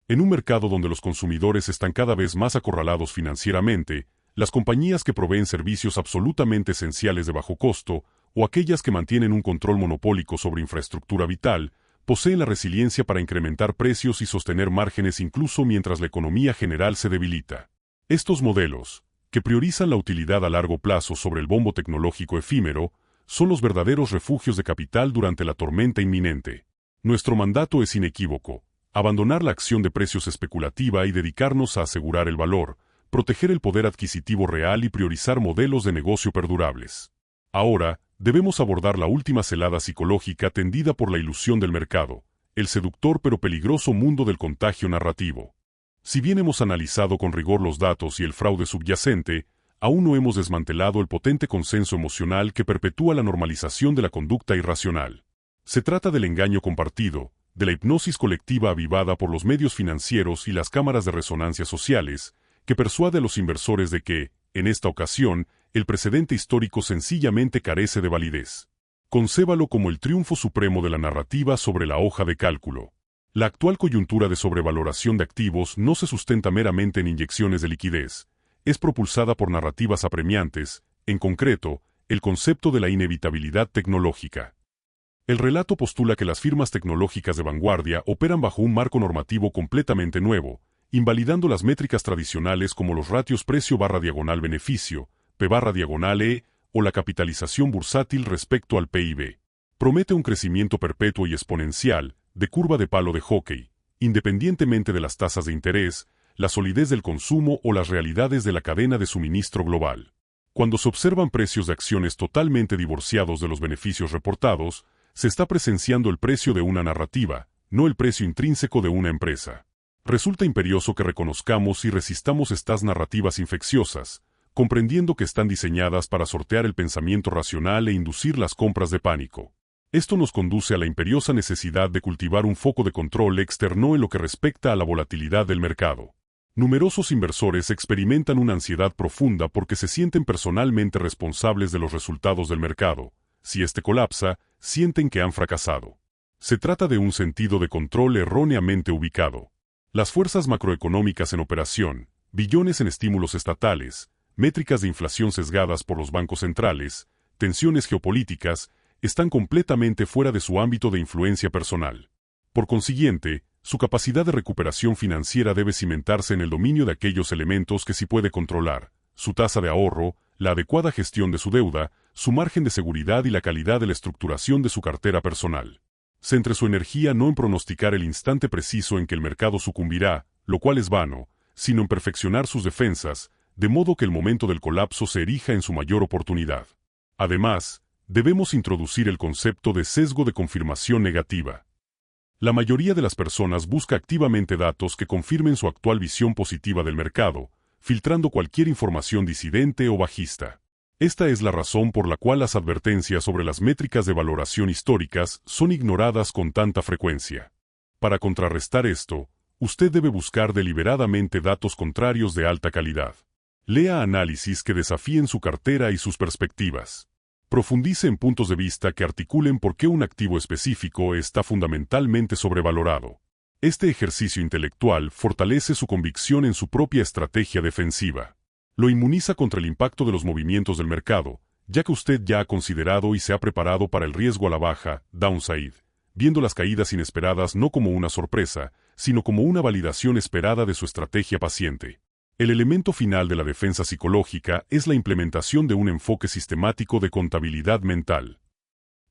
En un mercado donde los consumidores están cada vez más acorralados financieramente, las compañías que proveen servicios absolutamente esenciales de bajo costo, o aquellas que mantienen un control monopólico sobre infraestructura vital, poseen la resiliencia para incrementar precios y sostener márgenes incluso mientras la economía general se debilita. Estos modelos, que priorizan la utilidad a largo plazo sobre el bombo tecnológico efímero, son los verdaderos refugios de capital durante la tormenta inminente. Nuestro mandato es inequívoco: abandonar la acción de precios especulativa y dedicarnos a asegurar el valor, proteger el poder adquisitivo real y priorizar modelos de negocio perdurables. Ahora, debemos abordar la última celada psicológica tendida por la ilusión del mercado, el seductor pero peligroso mundo del contagio narrativo. Si bien hemos analizado con rigor los datos y el fraude subyacente, aún no hemos desmantelado el potente consenso emocional que perpetúa la normalización de la conducta irracional. Se trata del engaño compartido, de la hipnosis colectiva avivada por los medios financieros y las cámaras de resonancia sociales, que persuade a los inversores de que, en esta ocasión, el precedente histórico sencillamente carece de validez. Concébalo como el triunfo supremo de la narrativa sobre la hoja de cálculo. La actual coyuntura de sobrevaloración de activos no se sustenta meramente en inyecciones de liquidez, es propulsada por narrativas apremiantes, en concreto, el concepto de la inevitabilidad tecnológica. El relato postula que las firmas tecnológicas de vanguardia operan bajo un marco normativo completamente nuevo, invalidando las métricas tradicionales como los ratios precio/beneficio, P/E, o la capitalización bursátil respecto al PIB. Promete un crecimiento perpetuo y exponencial, de curva de palo de hockey, independientemente de las tasas de interés, la solidez del consumo o las realidades de la cadena de suministro global. Cuando se observan precios de acciones totalmente divorciados de los beneficios reportados, se está presenciando el precio de una narrativa, no el precio intrínseco de una empresa. Resulta imperioso que reconozcamos y resistamos estas narrativas infecciosas, comprendiendo que están diseñadas para sortear el pensamiento racional e inducir las compras de pánico. Esto nos conduce a la imperiosa necesidad de cultivar un foco de control externo en lo que respecta a la volatilidad del mercado. Numerosos inversores experimentan una ansiedad profunda porque se sienten personalmente responsables de los resultados del mercado. Si este colapsa, sienten que han fracasado. Se trata de un sentido de control erróneamente ubicado. Las fuerzas macroeconómicas en operación, billones en estímulos estatales, métricas de inflación sesgadas por los bancos centrales, tensiones geopolíticas, están completamente fuera de su ámbito de influencia personal. Por consiguiente, su capacidad de recuperación financiera debe cimentarse en el dominio de aquellos elementos que sí puede controlar: su tasa de ahorro, la adecuada gestión de su deuda, su margen de seguridad y la calidad de la estructuración de su cartera personal. Centre su energía no en pronosticar el instante preciso en que el mercado sucumbirá, lo cual es vano, sino en perfeccionar sus defensas, de modo que el momento del colapso se erija en su mayor oportunidad. Además, debemos introducir el concepto de sesgo de confirmación negativa. La mayoría de las personas busca activamente datos que confirmen su actual visión positiva del mercado, filtrando cualquier información disidente o bajista. Esta es la razón por la cual las advertencias sobre las métricas de valoración históricas son ignoradas con tanta frecuencia. Para contrarrestar esto, usted debe buscar deliberadamente datos contrarios de alta calidad. Lea análisis que desafíen su cartera y sus perspectivas. Profundice en puntos de vista que articulen por qué un activo específico está fundamentalmente sobrevalorado. Este ejercicio intelectual fortalece su convicción en su propia estrategia defensiva. Lo inmuniza contra el impacto de los movimientos del mercado, ya que usted ya ha considerado y se ha preparado para el riesgo a la baja, downside, viendo las caídas inesperadas no como una sorpresa, sino como una validación esperada de su estrategia paciente. El elemento final de la defensa psicológica es la implementación de un enfoque sistemático de contabilidad mental.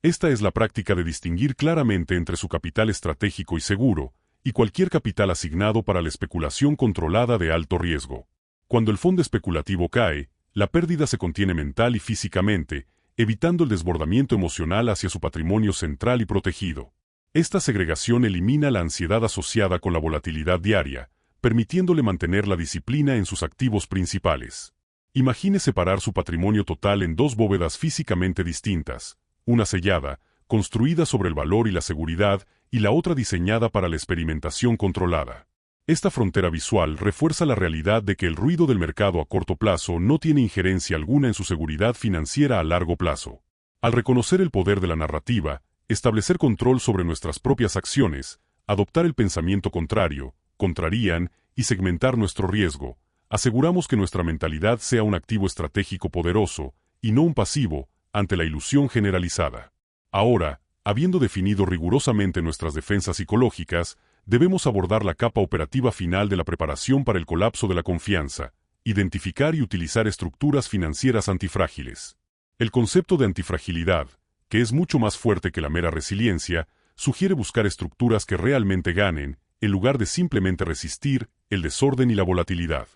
Esta es la práctica de distinguir claramente entre su capital estratégico y seguro, y cualquier capital asignado para la especulación controlada de alto riesgo. Cuando el fondo especulativo cae, la pérdida se contiene mental y físicamente, evitando el desbordamiento emocional hacia su patrimonio central y protegido. Esta segregación elimina la ansiedad asociada con la volatilidad diaria, permitiéndole mantener la disciplina en sus activos principales. Imagine separar su patrimonio total en dos bóvedas físicamente distintas, una sellada, construida sobre el valor y la seguridad, y la otra diseñada para la experimentación controlada. Esta frontera visual refuerza la realidad de que el ruido del mercado a corto plazo no tiene injerencia alguna en su seguridad financiera a largo plazo. Al reconocer el poder de la narrativa, establecer control sobre nuestras propias acciones, adoptar el pensamiento contrario, contrarían, y segmentar nuestro riesgo, aseguramos que nuestra mentalidad sea un activo estratégico poderoso, y no un pasivo, ante la ilusión generalizada. Ahora, habiendo definido rigurosamente nuestras defensas psicológicas, debemos abordar la capa operativa final de la preparación para el colapso de la confianza, identificar y utilizar estructuras financieras antifrágiles. El concepto de antifragilidad, que es mucho más fuerte que la mera resiliencia, sugiere buscar estructuras que realmente ganen, en lugar de simplemente resistir el desorden y la volatilidad.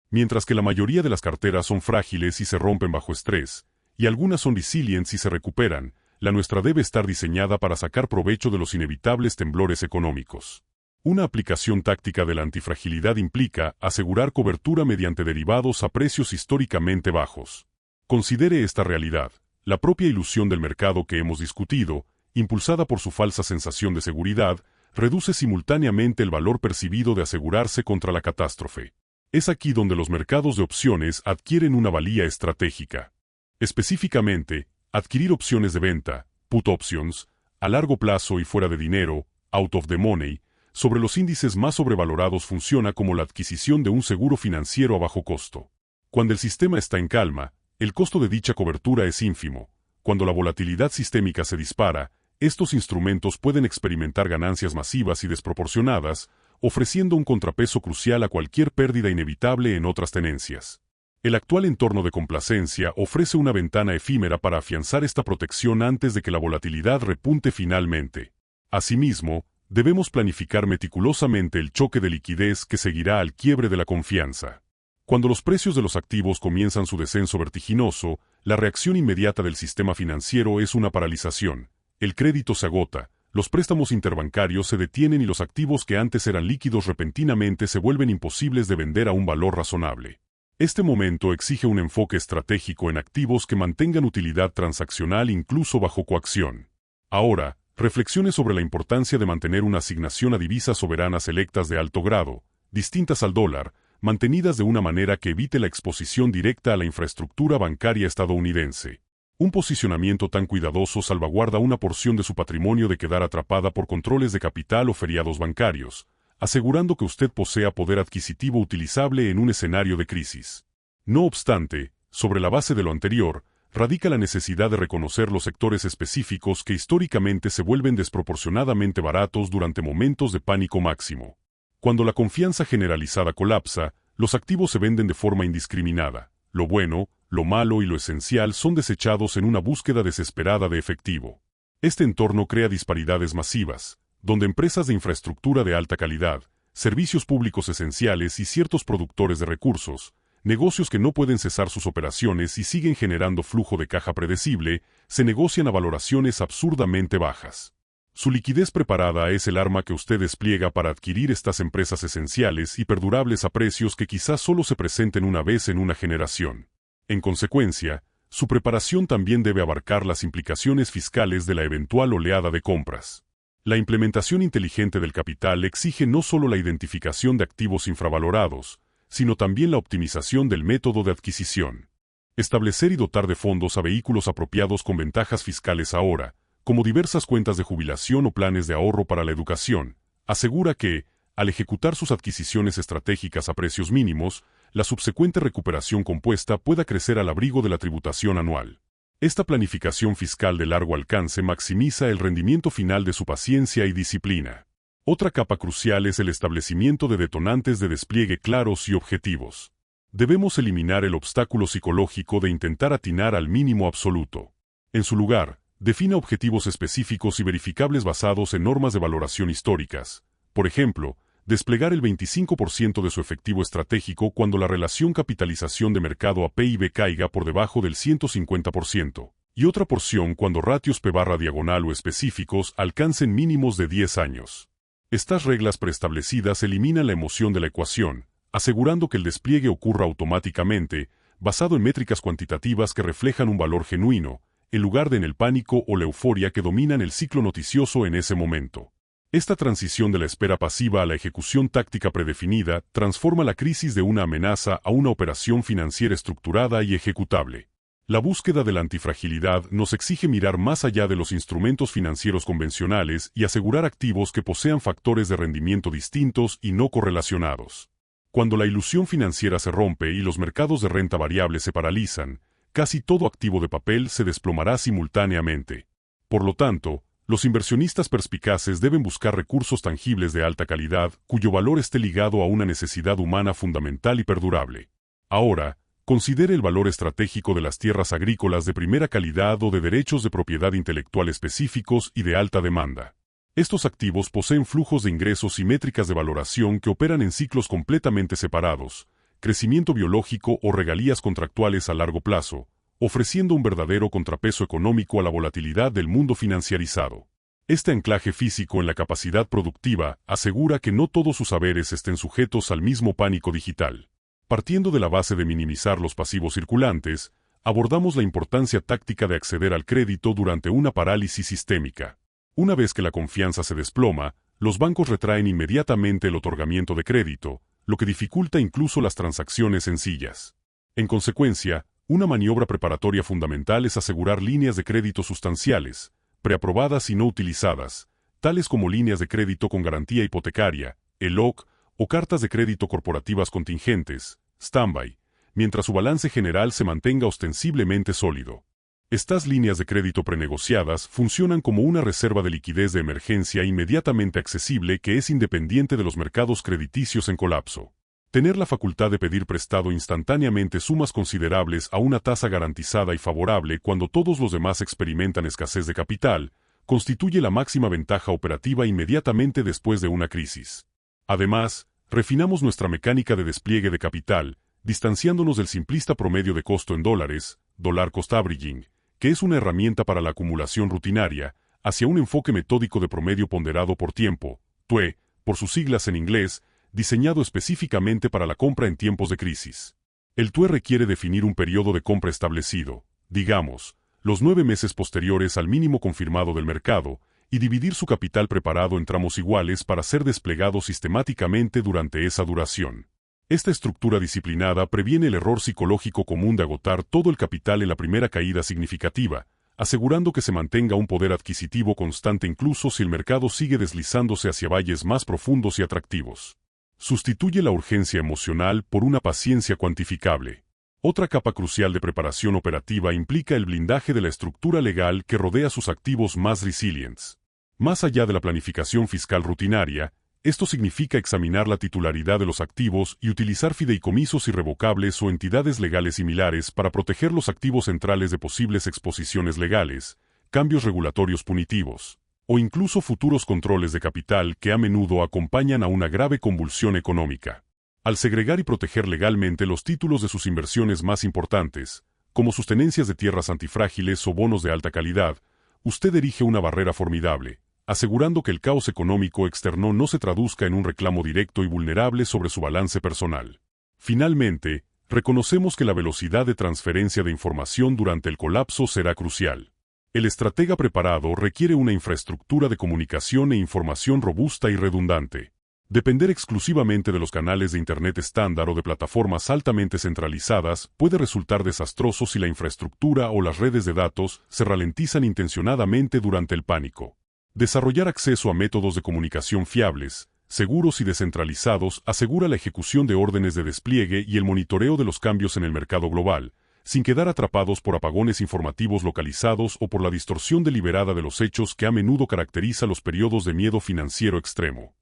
Mientras que la mayoría de las carteras son frágiles y se rompen bajo estrés, y algunas son resilientes y se recuperan, la nuestra debe estar diseñada para sacar provecho de los inevitables temblores económicos. Una aplicación táctica de la antifragilidad implica asegurar cobertura mediante derivados a precios históricamente bajos. Considere esta realidad, la propia ilusión del mercado que hemos discutido, impulsada por su falsa sensación de seguridad, reduce simultáneamente el valor percibido de asegurarse contra la catástrofe. Es aquí donde los mercados de opciones adquieren una valía estratégica. Específicamente, adquirir opciones de venta, put options, a largo plazo y fuera de dinero, out of the money, sobre los índices más sobrevalorados funciona como la adquisición de un seguro financiero a bajo costo. Cuando el sistema está en calma, el costo de dicha cobertura es ínfimo. Cuando la volatilidad sistémica se dispara, estos instrumentos pueden experimentar ganancias masivas y desproporcionadas, ofreciendo un contrapeso crucial a cualquier pérdida inevitable en otras tenencias. El actual entorno de complacencia ofrece una ventana efímera para afianzar esta protección antes de que la volatilidad repunte finalmente. Asimismo, debemos planificar meticulosamente el choque de liquidez que seguirá al quiebre de la confianza. Cuando los precios de los activos comienzan su descenso vertiginoso, la reacción inmediata del sistema financiero es una paralización. El crédito se agota, los préstamos interbancarios se detienen y los activos que antes eran líquidos repentinamente se vuelven imposibles de vender a un valor razonable. Este momento exige un enfoque estratégico en activos que mantengan utilidad transaccional incluso bajo coacción. Ahora, reflexione sobre la importancia de mantener una asignación a divisas soberanas selectas de alto grado, distintas al dólar, mantenidas de una manera que evite la exposición directa a la infraestructura bancaria estadounidense. Un posicionamiento tan cuidadoso salvaguarda una porción de su patrimonio de quedar atrapada por controles de capital o feriados bancarios, asegurando que usted posea poder adquisitivo utilizable en un escenario de crisis. No obstante, sobre la base de lo anterior, radica la necesidad de reconocer los sectores específicos que históricamente se vuelven desproporcionadamente baratos durante momentos de pánico máximo. Cuando la confianza generalizada colapsa, los activos se venden de forma indiscriminada. Lo bueno, lo malo y lo esencial son desechados en una búsqueda desesperada de efectivo. Este entorno crea disparidades masivas, donde empresas de infraestructura de alta calidad, servicios públicos esenciales y ciertos productores de recursos, negocios que no pueden cesar sus operaciones y siguen generando flujo de caja predecible, se negocian a valoraciones absurdamente bajas. Su liquidez preparada es el arma que usted despliega para adquirir estas empresas esenciales y perdurables a precios que quizás solo se presenten una vez en una generación. En consecuencia, su preparación también debe abarcar las implicaciones fiscales de la eventual oleada de compras. La implementación inteligente del capital exige no solo la identificación de activos infravalorados, sino también la optimización del método de adquisición. Establecer y dotar de fondos a vehículos apropiados con ventajas fiscales ahora, como diversas cuentas de jubilación o planes de ahorro para la educación, asegura que, al ejecutar sus adquisiciones estratégicas a precios mínimos, la subsecuente recuperación compuesta pueda crecer al abrigo de la tributación anual. Esta planificación fiscal de largo alcance maximiza el rendimiento final de su paciencia y disciplina. Otra capa crucial es el establecimiento de detonantes de despliegue claros y objetivos. Debemos eliminar el obstáculo psicológico de intentar atinar al mínimo absoluto. En su lugar, defina objetivos específicos y verificables basados en normas de valoración históricas. Por ejemplo, desplegar el 25% de su efectivo estratégico cuando la relación capitalización de mercado a PIB caiga por debajo del 150%, y otra porción cuando ratios P/diagonal o específicos alcancen mínimos de 10 años. Estas reglas preestablecidas eliminan la emoción de la ecuación, asegurando que el despliegue ocurra automáticamente, basado en métricas cuantitativas que reflejan un valor genuino, en lugar de en el pánico o la euforia que dominan el ciclo noticioso en ese momento. Esta transición de la espera pasiva a la ejecución táctica predefinida transforma la crisis de una amenaza a una operación financiera estructurada y ejecutable. La búsqueda de la antifragilidad nos exige mirar más allá de los instrumentos financieros convencionales y asegurar activos que posean factores de rendimiento distintos y no correlacionados. Cuando la ilusión financiera se rompe y los mercados de renta variable se paralizan, casi todo activo de papel se desplomará simultáneamente. Por lo tanto, los inversionistas perspicaces deben buscar recursos tangibles de alta calidad cuyo valor esté ligado a una necesidad humana fundamental y perdurable. Ahora, considere el valor estratégico de las tierras agrícolas de primera calidad o de derechos de propiedad intelectual específicos y de alta demanda. Estos activos poseen flujos de ingresos y métricas de valoración que operan en ciclos completamente separados, crecimiento biológico o regalías contractuales a largo plazo, ofreciendo un verdadero contrapeso económico a la volatilidad del mundo financiarizado. Este anclaje físico en la capacidad productiva asegura que no todos sus haberes estén sujetos al mismo pánico digital. Partiendo de la base de minimizar los pasivos circulantes, abordamos la importancia táctica de acceder al crédito durante una parálisis sistémica. Una vez que la confianza se desploma, los bancos retraen inmediatamente el otorgamiento de crédito, lo que dificulta incluso las transacciones sencillas. En consecuencia, una maniobra preparatoria fundamental es asegurar líneas de crédito sustanciales, preaprobadas y no utilizadas, tales como líneas de crédito con garantía hipotecaria, ELOC, o cartas de crédito corporativas contingentes, standby, mientras su balance general se mantenga ostensiblemente sólido. Estas líneas de crédito prenegociadas funcionan como una reserva de liquidez de emergencia inmediatamente accesible que es independiente de los mercados crediticios en colapso. Tener la facultad de pedir prestado instantáneamente sumas considerables a una tasa garantizada y favorable cuando todos los demás experimentan escasez de capital, constituye la máxima ventaja operativa inmediatamente después de una crisis. Además, refinamos nuestra mecánica de despliegue de capital, distanciándonos del simplista promedio de costo en dólares, dollar cost averaging, que es una herramienta para la acumulación rutinaria, hacia un enfoque metódico de promedio ponderado por tiempo, TUE, por sus siglas en inglés, diseñado específicamente para la compra en tiempos de crisis. El TUE requiere definir un periodo de compra establecido, digamos, los 9 meses posteriores al mínimo confirmado del mercado, y dividir su capital preparado en tramos iguales para ser desplegado sistemáticamente durante esa duración. Esta estructura disciplinada previene el error psicológico común de agotar todo el capital en la primera caída significativa, asegurando que se mantenga un poder adquisitivo constante incluso si el mercado sigue deslizándose hacia valles más profundos y atractivos. Sustituye la urgencia emocional por una paciencia cuantificable. Otra capa crucial de preparación operativa implica el blindaje de la estructura legal que rodea sus activos más resilientes. Más allá de la planificación fiscal rutinaria, esto significa examinar la titularidad de los activos y utilizar fideicomisos irrevocables o entidades legales similares para proteger los activos centrales de posibles exposiciones legales, cambios regulatorios punitivos, o incluso futuros controles de capital que a menudo acompañan a una grave convulsión económica. Al segregar y proteger legalmente los títulos de sus inversiones más importantes, como sus tenencias de tierras antifrágiles o bonos de alta calidad, usted erige una barrera formidable, asegurando que el caos económico externo no se traduzca en un reclamo directo y vulnerable sobre su balance personal. Finalmente, reconocemos que la velocidad de transferencia de información durante el colapso será crucial. El estratega preparado requiere una infraestructura de comunicación e información robusta y redundante. Depender exclusivamente de los canales de Internet estándar o de plataformas altamente centralizadas puede resultar desastroso si la infraestructura o las redes de datos se ralentizan intencionadamente durante el pánico. Desarrollar acceso a métodos de comunicación fiables, seguros y descentralizados asegura la ejecución de órdenes de despliegue y el monitoreo de los cambios en el mercado global, sin quedar atrapados por apagones informativos localizados o por la distorsión deliberada de los hechos que a menudo caracteriza los periodos de miedo financiero extremo.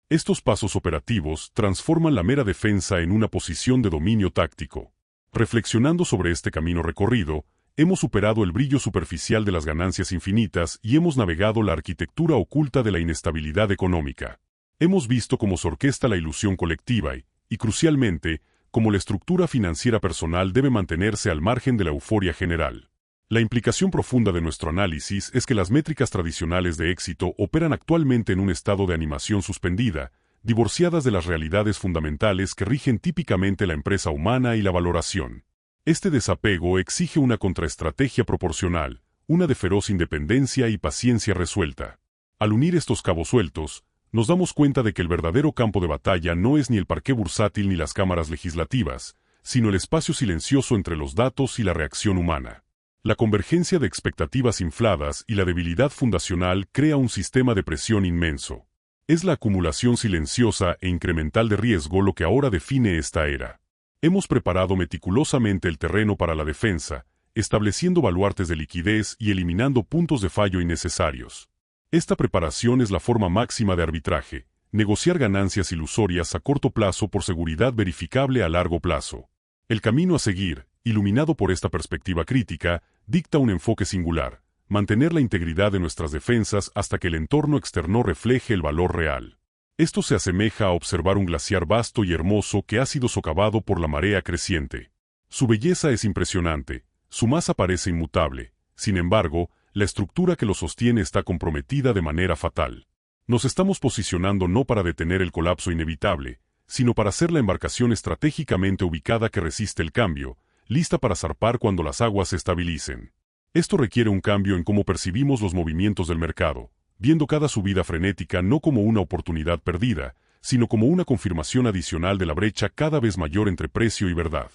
Estos pasos operativos transforman la mera defensa en una posición de dominio táctico. Reflexionando sobre este camino recorrido, hemos superado el brillo superficial de las ganancias infinitas y hemos navegado la arquitectura oculta de la inestabilidad económica. Hemos visto cómo se orquesta la ilusión colectiva y, crucialmente, cómo la estructura financiera personal debe mantenerse al margen de la euforia general. La implicación profunda de nuestro análisis es que las métricas tradicionales de éxito operan actualmente en un estado de animación suspendida, divorciadas de las realidades fundamentales que rigen típicamente la empresa humana y la valoración. Este desapego exige una contraestrategia proporcional, una de feroz independencia y paciencia resuelta. Al unir estos cabos sueltos, nos damos cuenta de que el verdadero campo de batalla no es ni el parqué bursátil ni las cámaras legislativas, sino el espacio silencioso entre los datos y la reacción humana. La convergencia de expectativas infladas y la debilidad fundacional crea un sistema de presión inmenso. Es la acumulación silenciosa e incremental de riesgo lo que ahora define esta era. Hemos preparado meticulosamente el terreno para la defensa, estableciendo baluartes de liquidez y eliminando puntos de fallo innecesarios. Esta preparación es la forma máxima de arbitraje, negociar ganancias ilusorias a corto plazo por seguridad verificable a largo plazo. El camino a seguir, iluminado por esta perspectiva crítica, dicta un enfoque singular: mantener la integridad de nuestras defensas hasta que el entorno externo refleje el valor real. Esto se asemeja a observar un glaciar vasto y hermoso que ha sido socavado por la marea creciente. Su belleza es impresionante, su masa parece inmutable, sin embargo, la estructura que lo sostiene está comprometida de manera fatal. Nos estamos posicionando no para detener el colapso inevitable, sino para ser la embarcación estratégicamente ubicada que resiste el cambio, lista para zarpar cuando las aguas se estabilicen. Esto requiere un cambio en cómo percibimos los movimientos del mercado, viendo cada subida frenética no como una oportunidad perdida, sino como una confirmación adicional de la brecha cada vez mayor entre precio y verdad.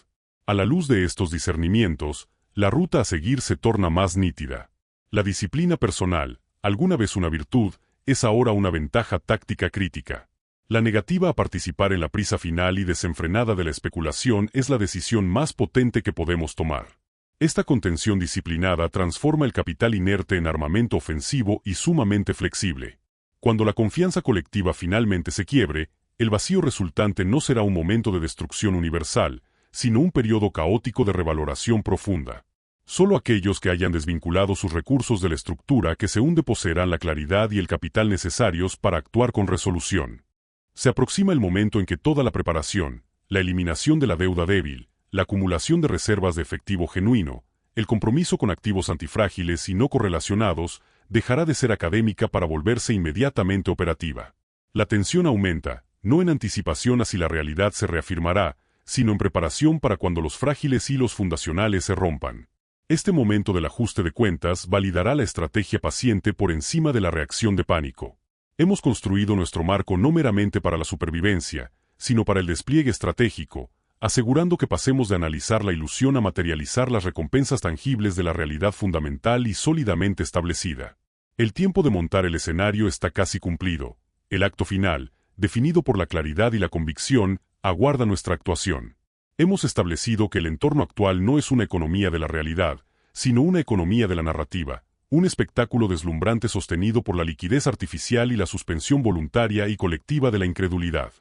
A la luz de estos discernimientos, la ruta a seguir se torna más nítida. La disciplina personal, alguna vez una virtud, es ahora una ventaja táctica crítica. La negativa a participar en la prisa final y desenfrenada de la especulación es la decisión más potente que podemos tomar. Esta contención disciplinada transforma el capital inerte en armamento ofensivo y sumamente flexible. Cuando la confianza colectiva finalmente se quiebre, el vacío resultante no será un momento de destrucción universal, sino un periodo caótico de revaloración profunda. Solo aquellos que hayan desvinculado sus recursos de la estructura que se hunde poseerán la claridad y el capital necesarios para actuar con resolución. Se aproxima el momento en que toda la preparación, la eliminación de la deuda débil, la acumulación de reservas de efectivo genuino, el compromiso con activos antifrágiles y no correlacionados, dejará de ser académica para volverse inmediatamente operativa. La tensión aumenta, no en anticipación a si la realidad se reafirmará, sino en preparación para cuando los frágiles hilos fundacionales se rompan. Este momento del ajuste de cuentas validará la estrategia paciente por encima de la reacción de pánico. Hemos construido nuestro marco no meramente para la supervivencia, sino para el despliegue estratégico, asegurando que pasemos de analizar la ilusión a materializar las recompensas tangibles de la realidad fundamental y sólidamente establecida. El tiempo de montar el escenario está casi cumplido. El acto final, definido por la claridad y la convicción, aguarda nuestra actuación. Hemos establecido que el entorno actual no es una economía de la realidad, sino una economía de la narrativa, un espectáculo deslumbrante sostenido por la liquidez artificial y la suspensión voluntaria y colectiva de la incredulidad.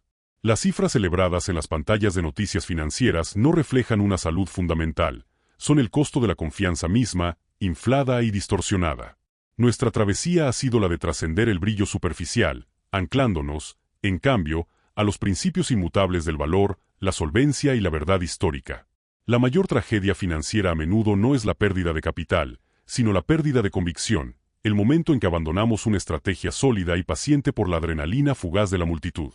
Las cifras celebradas en las pantallas de noticias financieras no reflejan una salud fundamental, son el costo de la confianza misma, inflada y distorsionada. Nuestra travesía ha sido la de trascender el brillo superficial, anclándonos, en cambio, a los principios inmutables del valor, la solvencia y la verdad histórica. La mayor tragedia financiera a menudo no es la pérdida de capital, sino la pérdida de convicción, el momento en que abandonamos una estrategia sólida y paciente por la adrenalina fugaz de la multitud.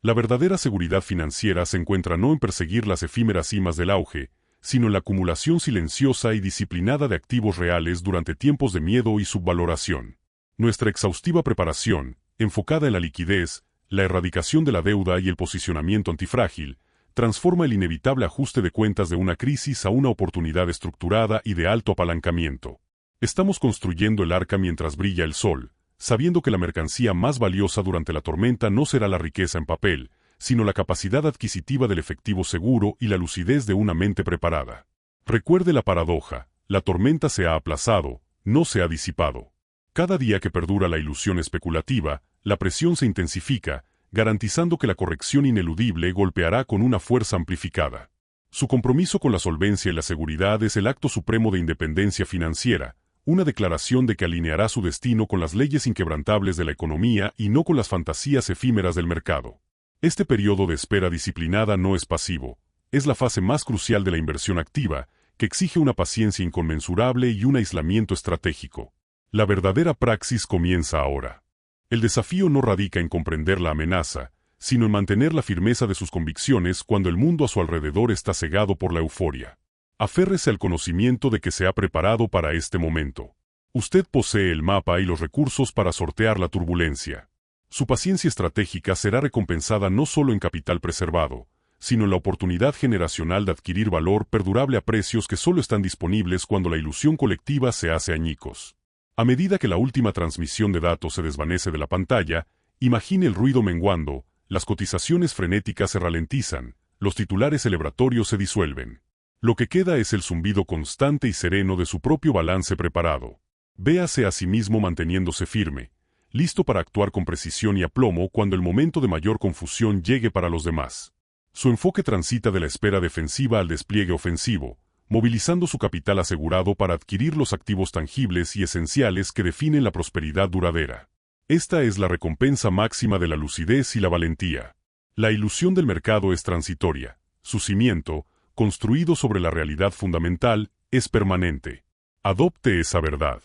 La verdadera seguridad financiera se encuentra no en perseguir las efímeras cimas del auge, sino en la acumulación silenciosa y disciplinada de activos reales durante tiempos de miedo y subvaloración. Nuestra exhaustiva preparación, enfocada en la liquidez, la erradicación de la deuda y el posicionamiento antifrágil, transforma el inevitable ajuste de cuentas de una crisis a una oportunidad estructurada y de alto apalancamiento. Estamos construyendo el arca mientras brilla el sol, sabiendo que la mercancía más valiosa durante la tormenta no será la riqueza en papel, sino la capacidad adquisitiva del efectivo seguro y la lucidez de una mente preparada. Recuerde la paradoja: la tormenta se ha aplazado, no se ha disipado. Cada día que perdura la ilusión especulativa, la presión se intensifica, garantizando que la corrección ineludible golpeará con una fuerza amplificada. Su compromiso con la solvencia y la seguridad es el acto supremo de independencia financiera, una declaración de que alineará su destino con las leyes inquebrantables de la economía y no con las fantasías efímeras del mercado. Este periodo de espera disciplinada no es pasivo, es la fase más crucial de la inversión activa, que exige una paciencia inconmensurable y un aislamiento estratégico. La verdadera praxis comienza ahora. El desafío no radica en comprender la amenaza, sino en mantener la firmeza de sus convicciones cuando el mundo a su alrededor está cegado por la euforia. Aférrese al conocimiento de que se ha preparado para este momento. Usted posee el mapa y los recursos para sortear la turbulencia. Su paciencia estratégica será recompensada no solo en capital preservado, sino en la oportunidad generacional de adquirir valor perdurable a precios que solo están disponibles cuando la ilusión colectiva se hace añicos. A medida que la última transmisión de datos se desvanece de la pantalla, imagine el ruido menguando, las cotizaciones frenéticas se ralentizan, los titulares celebratorios se disuelven. Lo que queda es el zumbido constante y sereno de su propio balance preparado. Véase a sí mismo manteniéndose firme, listo para actuar con precisión y aplomo cuando el momento de mayor confusión llegue para los demás. Su enfoque transita de la espera defensiva al despliegue ofensivo, movilizando su capital asegurado para adquirir los activos tangibles y esenciales que definen la prosperidad duradera. Esta es la recompensa máxima de la lucidez y la valentía. La ilusión del mercado es transitoria. Su cimiento, construido sobre la realidad fundamental, es permanente. Adopte esa verdad.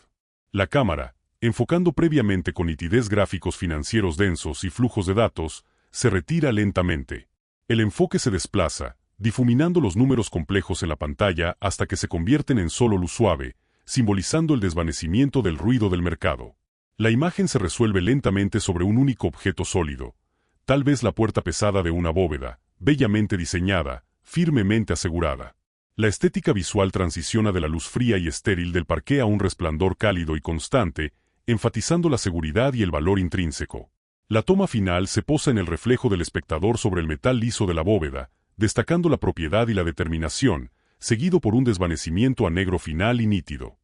La cámara, enfocando previamente con nitidez gráficos financieros densos y flujos de datos, se retira lentamente. El enfoque se desplaza, difuminando los números complejos en la pantalla hasta que se convierten en solo luz suave, simbolizando el desvanecimiento del ruido del mercado. La imagen se resuelve lentamente sobre un único objeto sólido, tal vez la puerta pesada de una bóveda, bellamente diseñada, firmemente asegurada. La estética visual transiciona de la luz fría y estéril del parqué a un resplandor cálido y constante, enfatizando la seguridad y el valor intrínseco. La toma final se posa en el reflejo del espectador sobre el metal liso de la bóveda, destacando la propiedad y la determinación, seguido por un desvanecimiento a negro final y nítido.